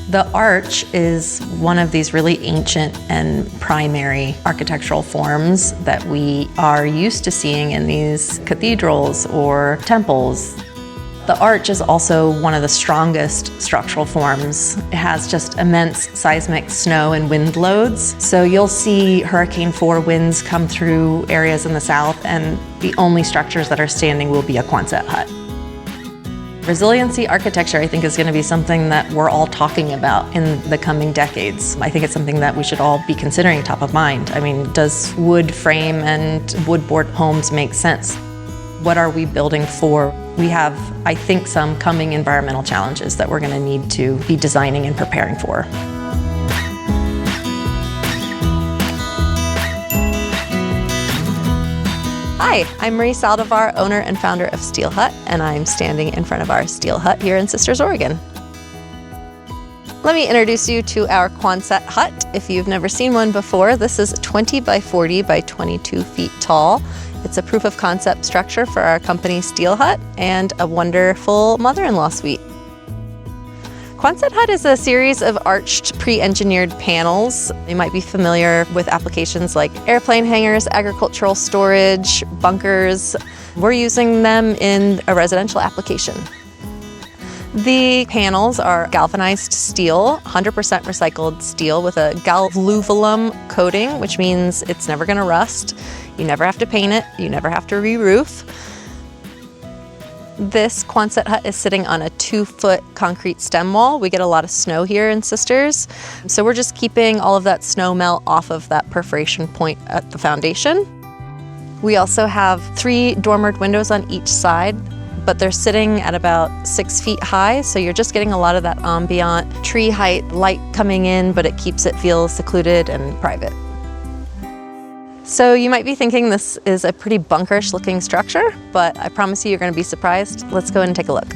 The arch is one of these really ancient and primary architectural forms that we are used to seeing in these cathedrals or temples. The arch is also one of the strongest structural forms. It has just immense seismic snow and wind loads. So you'll see Hurricane 4 winds come through areas in the south, and the only structures that are standing will be a Quonset hut. Resiliency architecture, I think, is going to be something that we're all talking about in the coming decades. I think it's something that we should all be considering top of mind. I mean, does wood frame and wood board homes make sense? What are we building for? We have, I think, some coming environmental challenges that we're going to need to be designing and preparing for. Hi, I'm Marie Saldivar, owner and founder of Steel Hut, and I'm standing in front of our Steel Hut here in Sisters, Oregon. Let me introduce you to our Quonset Hut. If you've never seen one before, this is 20 by 40 by 22 feet tall. It's a proof of concept structure for our company Steel Hut and a wonderful mother-in-law suite. Quonset Hut is a series of arched pre-engineered panels. You might be familiar with applications like airplane hangars, agricultural storage, bunkers. We're using them in a residential application. The panels are galvanized steel, 100% recycled steel with a galvaluculum coating, which means it's never going to rust. You never have to paint it, you never have to re-roof. This Quonset Hut is sitting on a 2-foot concrete stem wall. We get a lot of snow here in Sisters, so we're just keeping all of that snow melt off of that perforation point at the foundation. We also have 3 dormered windows on each side, but they're sitting at about 6 feet high, so you're just getting a lot of that ambient tree height light coming in, but it keeps it feel secluded and private. So you might be thinking this is a pretty bunkerish looking structure, but I promise you, you're going to be surprised. Let's go ahead and take a look.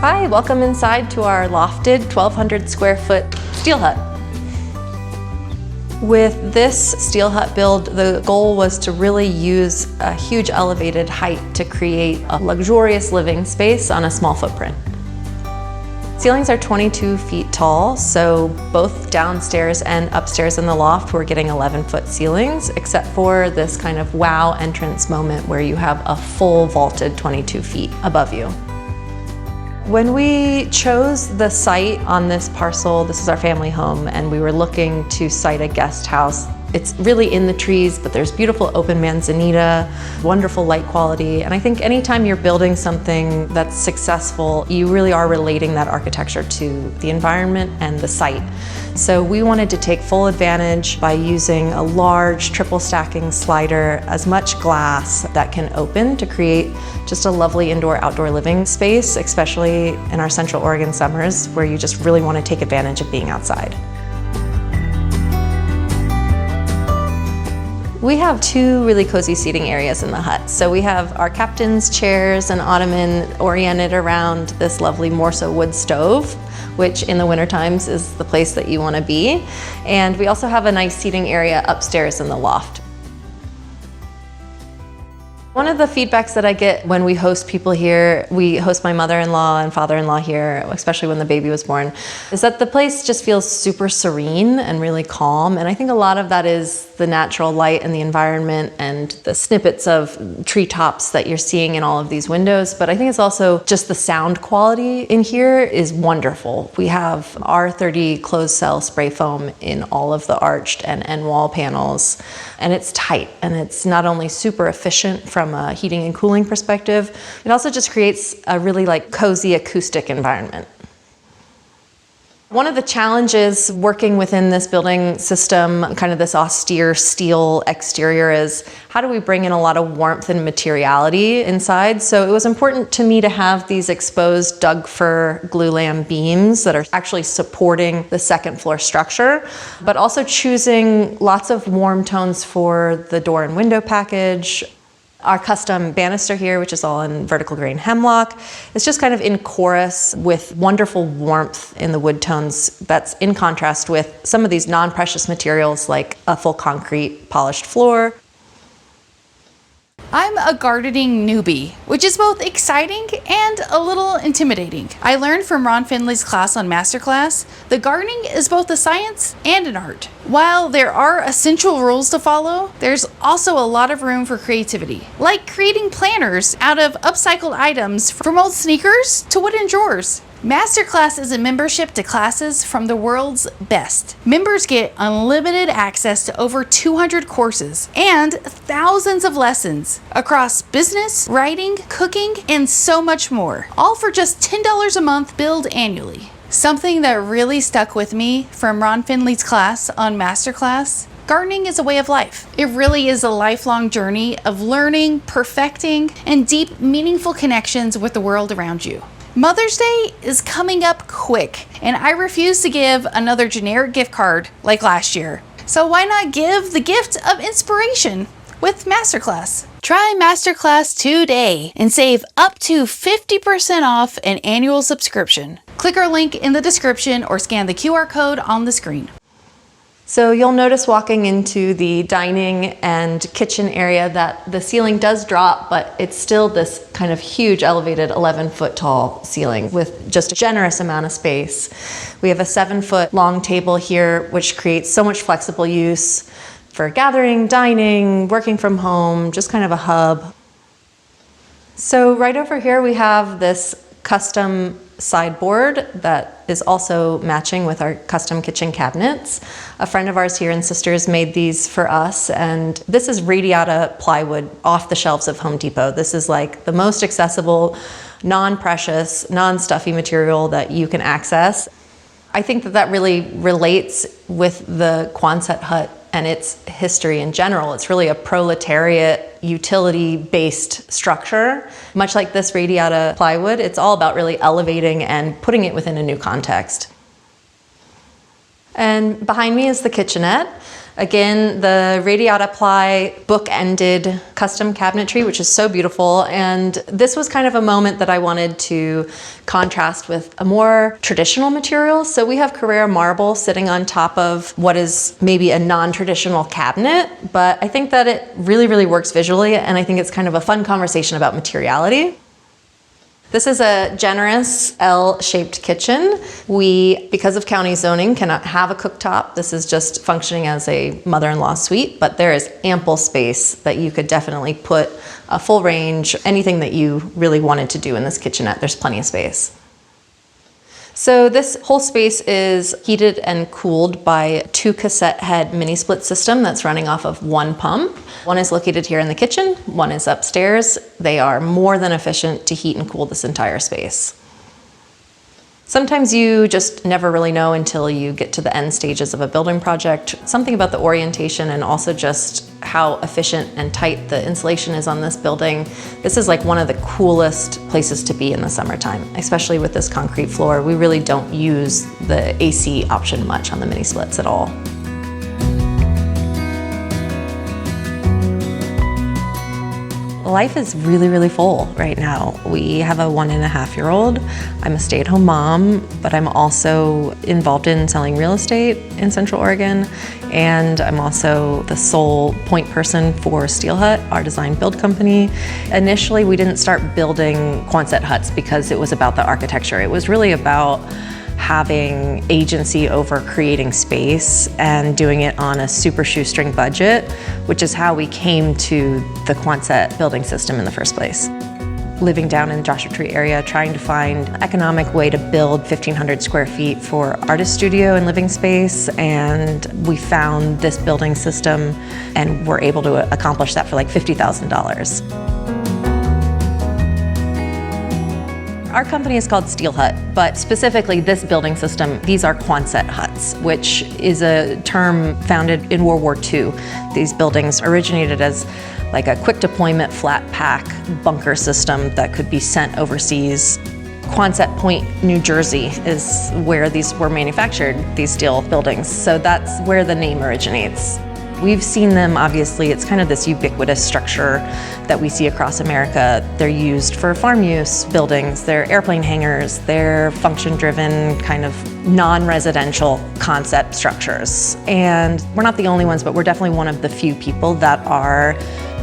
Hi, welcome inside to our lofted 1,200 square foot Steel Hut. With this Steel Hut build, the goal was to really use a huge elevated height to create a luxurious living space on a small footprint. Ceilings are 22 feet tall, so both downstairs and upstairs in the loft we're getting 11-foot ceilings, except for this kind of wow entrance moment where you have a full vaulted 22 feet above you. When we chose the site on this parcel, this is our family home, and we were looking to site a guest house. It's really in the trees, but there's beautiful open manzanita, wonderful light quality, and I think anytime you're building something that's successful, you really are relating that architecture to the environment and the site. So we wanted to take full advantage by using a large triple stacking slider, as much glass that can open to create just a lovely indoor-outdoor living space, especially in our Central Oregon summers where you just really want to take advantage of being outside. We have 2 really cozy seating areas in the hut. So we have our captain's chairs and ottoman oriented around this lovely Morso wood stove, which in the winter times is the place that you want to be. And we also have a nice seating area upstairs in the loft. One of the feedbacks that I get when we host people here, we host my mother-in-law and father-in-law here, especially when the baby was born, is that the place just feels super serene and really calm. And I think a lot of that is the natural light and the environment and the snippets of treetops that you're seeing in all of these windows. But I think it's also just the sound quality in here is wonderful. We have R30 closed cell spray foam in all of the arched and end wall panels, and it's tight, and it's not only super efficient from a heating and cooling perspective, it also just creates a really cozy acoustic environment. One of the challenges working within this building system, kind of this austere steel exterior, is how do we bring in a lot of warmth and materiality inside? So it was important to me to have these exposed Doug fir glulam beams that are actually supporting the second floor structure, but also choosing lots of warm tones for the door and window package. Our custom banister here, which is all in vertical grain hemlock, is just kind of in chorus with wonderful warmth in the wood tones that's in contrast with some of these non-precious materials like a full concrete polished floor. I'm a gardening newbie, which is both exciting and a little intimidating. I learned from Ron Finley's class on Masterclass that gardening is both a science and an art. While there are essential rules to follow, there's also a lot of room for creativity, like creating planters out of upcycled items from old sneakers to wooden drawers. Masterclass is a membership to classes from the world's best. Members get unlimited access to over 200 courses and thousands of lessons across business, writing, cooking, and so much more, all for just $10 a month billed annually. Something that really stuck with me from Ron Finley's class on Masterclass: gardening is a way of life. It really is a lifelong journey of learning, perfecting, and deep, meaningful connections with the world around you. Mother's Day is coming up quick, and I refuse to give another generic gift card like last year. So why not give the gift of inspiration with Masterclass? Try Masterclass today and save up to 50% off an annual subscription. Click our link in the description or scan the QR code on the screen. So you'll notice walking into the dining and kitchen area that the ceiling does drop, but it's still this kind of huge elevated 11-foot tall ceiling with just a generous amount of space. We have a 7-foot long table here, which creates so much flexible use for gathering, dining, working from home, just kind of a hub. So right over here we have this custom sideboard that is also matching with our custom kitchen cabinets. A friend of ours here in Sisters made these for us, and this is radiata plywood off the shelves of Home Depot. This is like the most accessible, non-precious, non-stuffy material that you can access. I think that really relates with the Quonset Hut and its history in general. It's really a proletariat, utility-based structure. Much like this radiata plywood, it's all about really elevating and putting it within a new context. And behind me is the kitchenette. Again, the radiata ply book-ended custom cabinetry, which is so beautiful. And this was kind of a moment that I wanted to contrast with a more traditional material. So we have Carrara marble sitting on top of what is maybe a non-traditional cabinet, but I think that it really, really works visually. And I think it's kind of a fun conversation about materiality. This is a generous L-shaped kitchen. We, because of county zoning, cannot have a cooktop. This is just functioning as a mother-in-law suite, but there is ample space that you could definitely put a full range, anything that you really wanted to do in this kitchenette. There's plenty of space. So this whole space is heated and cooled by a 2 cassette head mini split system that's running off of 1 pump. One is located here in the kitchen, one is upstairs. They are more than efficient to heat and cool this entire space. Sometimes you just never really know until you get to the end stages of a building project. Something about the orientation and also just how efficient and tight the insulation is on this building. This is like one of the coolest places to be in the summertime, especially with this concrete floor. We really don't use the AC option much on the mini splits at all. Life is really, really full right now. We have a 1.5-year-old. I'm a stay-at-home mom, but I'm also involved in selling real estate in Central Oregon. And I'm also the sole point person for Steel Hut, our design build company. Initially, we didn't start building Quonset huts because it was about the architecture. It was really about having agency over creating space and doing it on a super shoestring budget, which is how we came to the Quonset building system in the first place. Living down in the Joshua Tree area, trying to find an economic way to build 1,500 square feet for artist studio and living space, and we found this building system and were able to accomplish that for like $50,000. Our company is called Steel Hut, but specifically this building system, these are Quonset huts, which is a term founded in World War II. These buildings originated as like a quick deployment flat pack bunker system that could be sent overseas. Quonset Point, New Jersey is where these were manufactured, these steel buildings. So that's where the name originates. We've seen them, obviously, it's kind of this ubiquitous structure that we see across America. They're used for farm use buildings, they're airplane hangars, they're function-driven, kind of non-residential concept structures. And we're not the only ones, but we're definitely one of the few people that are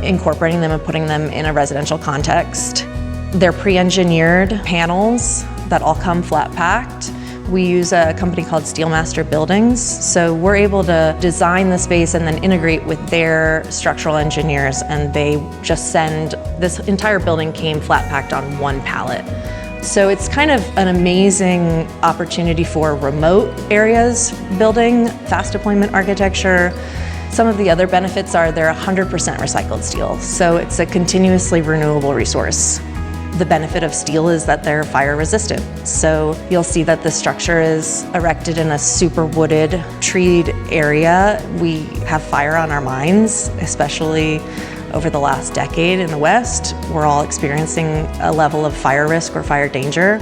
incorporating them and putting them in a residential context. They're pre-engineered panels that all come flat-packed. We use a company called Steelmaster Buildings, so we're able to design the space and then integrate with their structural engineers, and they just send, this entire building came flat packed on one pallet. So it's kind of an amazing opportunity for remote areas building, fast deployment architecture. Some of the other benefits are they're 100% recycled steel, so it's a continuously renewable resource. The benefit of steel is that they're fire resistant. So you'll see that the structure is erected in a super wooded, treed area. We have fire on our minds, especially over the last decade in the West. We're all experiencing a level of fire risk or fire danger.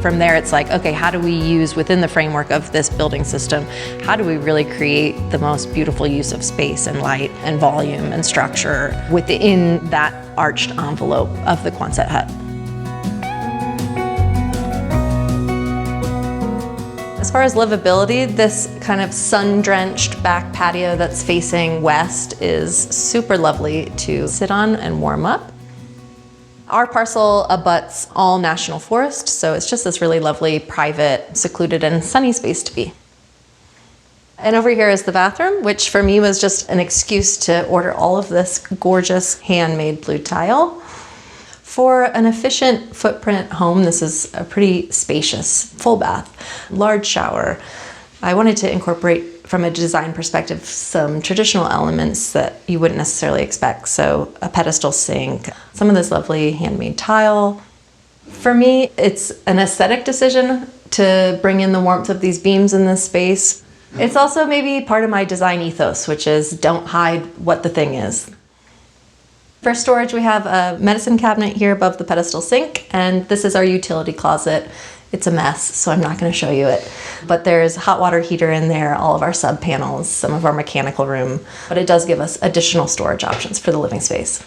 From there, it's like, okay, how do we use within the framework of this building system, how do we really create the most beautiful use of space and light and volume and structure within that arched envelope of the Quonset hut? As far as livability, this kind of sun-drenched back patio that's facing west is super lovely to sit on and warm up. Our parcel abuts all national forest, so it's just this really lovely, private, secluded, and sunny space to be. And over here is the bathroom, which for me was just an excuse to order all of this gorgeous handmade blue tile. For an efficient footprint home, this is a pretty spacious full bath, large shower. I wanted to incorporate, from a design perspective, some traditional elements that you wouldn't necessarily expect. So a pedestal sink, some of this lovely handmade tile. For me, it's an aesthetic decision to bring in the warmth of these beams in this space. It's also maybe part of my design ethos, which is don't hide what the thing is. For storage, we have a medicine cabinet here above the pedestal sink, and this is our utility closet. It's a mess, so I'm not going to show you it. But there's a hot water heater in there, all of our sub panels, some of our mechanical room, but it does give us additional storage options for the living space.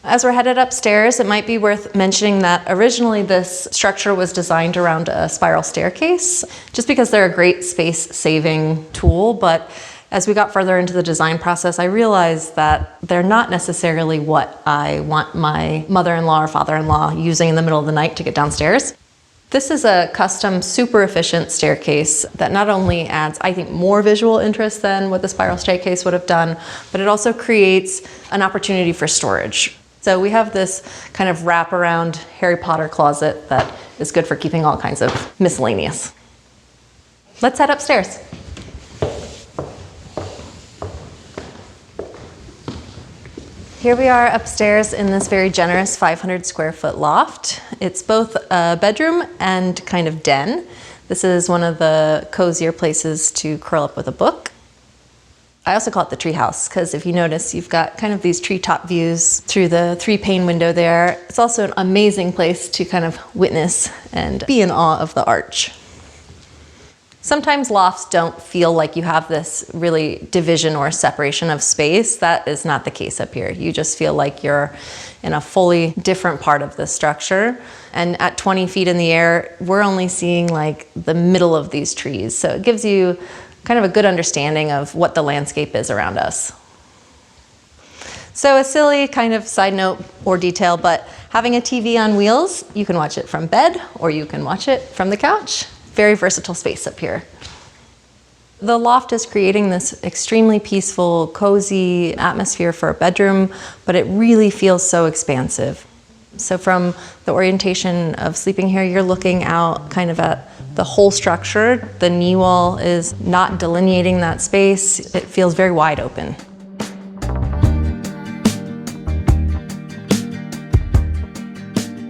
As we're headed upstairs, it might be worth mentioning that originally this structure was designed around a spiral staircase, just because they're a great space-saving tool, but as we got further into the design process, I realized that they're not necessarily what I want my mother-in-law or father-in-law using in the middle of the night to get downstairs. This is a custom, super efficient staircase that not only adds, I think, more visual interest than what the spiral staircase would have done, but it also creates an opportunity for storage. So we have this kind of wraparound Harry Potter closet that is good for keeping all kinds of miscellaneous. Let's head upstairs. Here we are upstairs in this very generous 500 square foot loft. It's both a bedroom and kind of den. This is one of the cozier places to curl up with a book. I also call it the tree house because if you notice, you've got kind of these treetop views through the 3-pane window there. It's also an amazing place to kind of witness and be in awe of the arch. Sometimes lofts don't feel like you have this really division or separation of space. That is not the case up here. You just feel like you're in a fully different part of the structure. And at 20 feet in the air, we're only seeing like the middle of these trees. So it gives you kind of a good understanding of what the landscape is around us. So a silly kind of side note or detail, but having a TV on wheels, you can watch it from bed or you can watch it from the couch. Very versatile space up here. The loft is creating this extremely peaceful, cozy atmosphere for a bedroom, but it really feels so expansive. So from the orientation of sleeping here, you're looking out kind of at the whole structure. The knee wall is not delineating that space. It feels very wide open.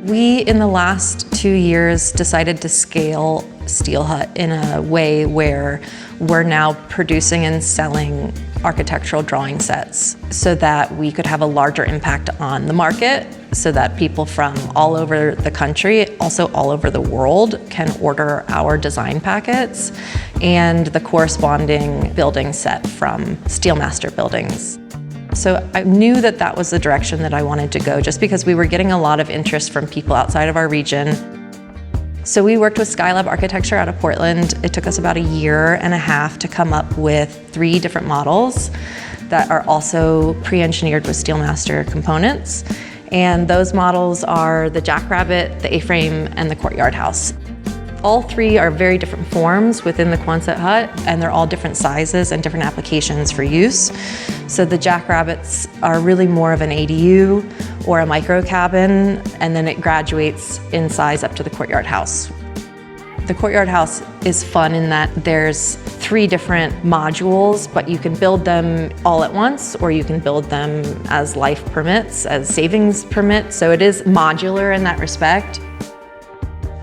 We, in the last 2 years, decided to scale Steel Hut in a way where we're now producing and selling architectural drawing sets so that we could have a larger impact on the market, so that people from all over the country, also all over the world, can order our design packets and the corresponding building set from Steelmaster Buildings. So I knew that that was the direction that I wanted to go, just because we were getting a lot of interest from people outside of our region. So we worked with Skylab Architecture out of Portland. It took us about a year and a half to come up with 3 different models that are also pre-engineered with Steelmaster components. And those models are the Jackrabbit, the A-frame, and the Courtyard House. All 3 are very different forms within the Quonset Hut, and they're all different sizes and different applications for use. So the Jackrabbits are really more of an ADU or a micro cabin, and then it graduates in size up to the Courtyard House. The Courtyard House is fun in that there's 3 different modules, but you can build them all at once, or you can build them as life permits, as savings permits. So it is modular in that respect.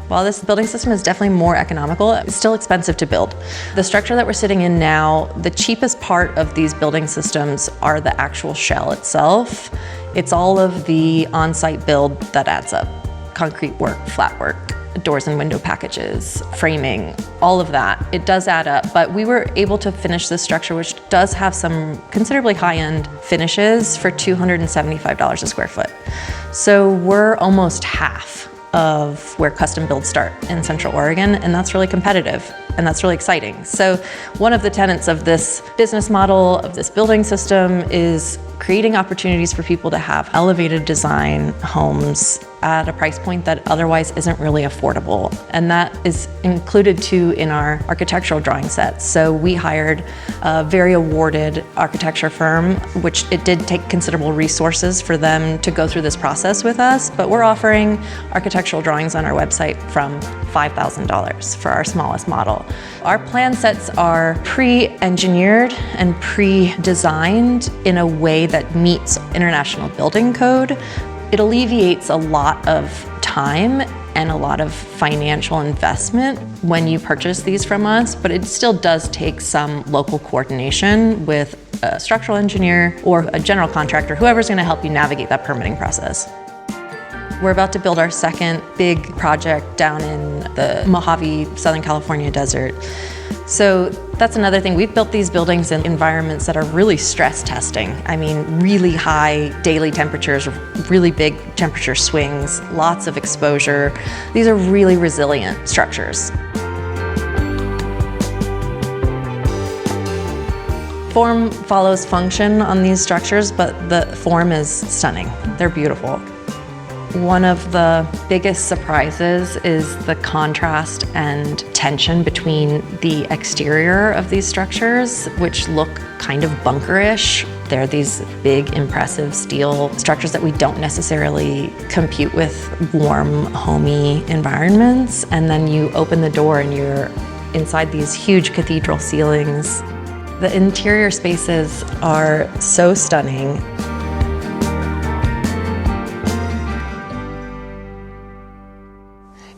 While this building system is definitely more economical, it's still expensive to build. The structure that we're sitting in now, the cheapest part of these building systems are the actual shell itself. It's all of the on-site build that adds up. Concrete work, flat work, doors and window packages, framing, all of that. It does add up, but we were able to finish this structure, which does have some considerably high-end finishes, for $275 a square foot. So we're almost half of where custom builds start in Central Oregon, and that's really competitive, and that's really exciting. So one of the tenets of this business model, of this building system, is creating opportunities for people to have elevated design homes at a price point that otherwise isn't really affordable. And that is included too in our architectural drawing sets. So we hired a very awarded architecture firm, which it did take considerable resources for them to go through this process with us, but we're offering architectural drawings on our website from $5,000 for our smallest model. Our plan sets are pre-engineered and pre-designed in a way that meets International Building Code. It alleviates a lot of time and a lot of financial investment when you purchase these from us, but it still does take some local coordination with a structural engineer or a general contractor, whoever's going to help you navigate that permitting process. We're about to build our second big project down in the Mojave, Southern California desert. So that's another thing. We've built these buildings in environments that are really stress testing. I mean, really high daily temperatures, really big temperature swings, lots of exposure. These are really resilient structures. Form follows function on these structures, but the form is stunning. They're beautiful. One of the biggest surprises is the contrast and tension between the exterior of these structures, which look kind of bunkerish. They're these big, impressive steel structures that we don't necessarily compute with warm, homey environments. And then you open the door and you're inside these huge cathedral ceilings. The interior spaces are so stunning.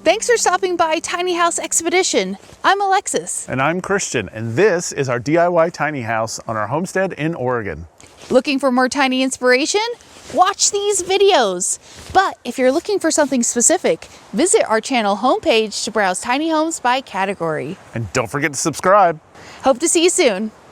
Thanks for stopping by Tiny House Expedition. I'm Alexis. And I'm Christian, and this is our DIY tiny house on our homestead in Oregon. Looking for more tiny inspiration? Watch these videos. But if you're looking for something specific, visit our channel homepage to browse tiny homes by category. And don't forget to subscribe. Hope to see you soon.